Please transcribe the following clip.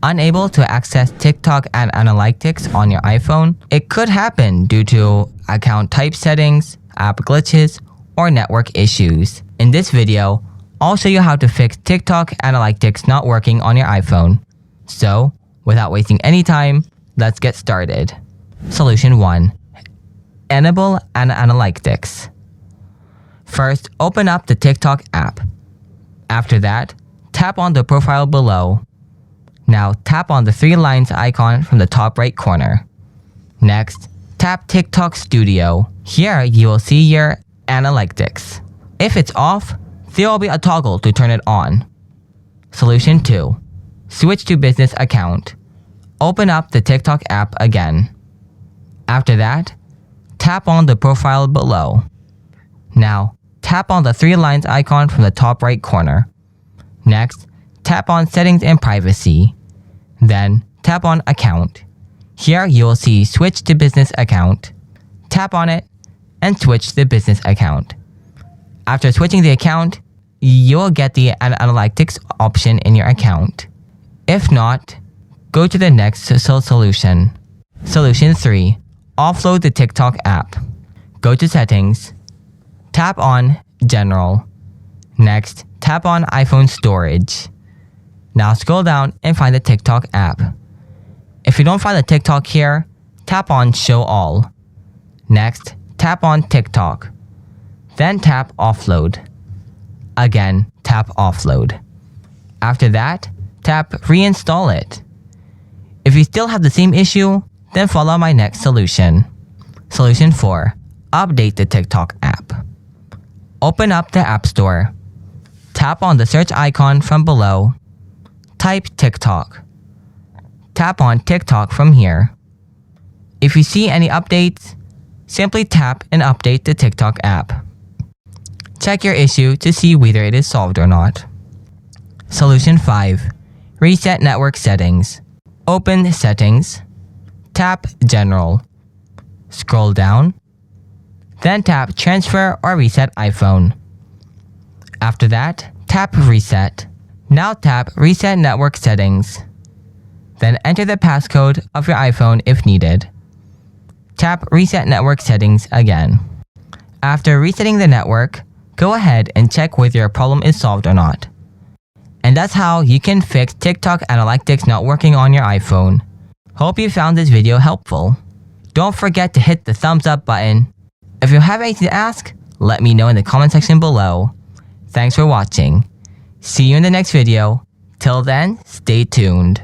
Unable to access TikTok and analytics on your iPhone? It could happen due to account type settings, app glitches, or network issues. In this video, I'll show you how to fix TikTok analytics not working on your iPhone. So, without wasting any time, let's get started. Solution 1. Enable analytics. First, open up the TikTok app. After that, tap on the profile below. Now tap on the 3 lines icon from the top right corner. Next, tap TikTok Studio. Here you will see your analytics. If it's off, there will be a toggle to turn it on. Solution 2. Switch to business account. Open up the TikTok app again. After that, tap on the profile below. Now, tap on the 3 lines icon from the top right corner. Next, tap on Settings and Privacy. Then, tap on Account. Here you will see Switch to Business Account. Tap on it and switch the business account. After switching the account, you will get the analytics option in your account. If not, go to the next solution. Solution 3. Offload the TikTok app. Go to Settings. Tap on General. Next, tap on iPhone Storage. Now scroll down and find the TikTok app. If you don't find the TikTok here, tap on Show All. Next, tap on TikTok. Then tap Offload. Again, tap Offload. After that, tap Reinstall it. If you still have the same issue, then follow my next solution. Solution 4. Update the TikTok app. Open up the App Store. Tap on the search icon from below. Type TikTok. Tap on TikTok from here. If you see any updates, simply tap and update the TikTok app. Check your issue to see whether it is solved or not. Solution 5. Reset network settings. Open Settings. Tap General. Scroll down. Then tap Transfer or Reset iPhone. After that, tap Reset. Now tap Reset Network Settings. Then enter the passcode of your iPhone if needed. Tap Reset Network Settings again. After resetting the network, go ahead and check whether your problem is solved or not. And that's how you can fix TikTok analytics not working on your iPhone. Hope you found this video helpful. Don't forget to hit the thumbs up button. If you have anything to ask, let me know in the comment section below. Thanks for watching. See you in the next video. Till then, stay tuned.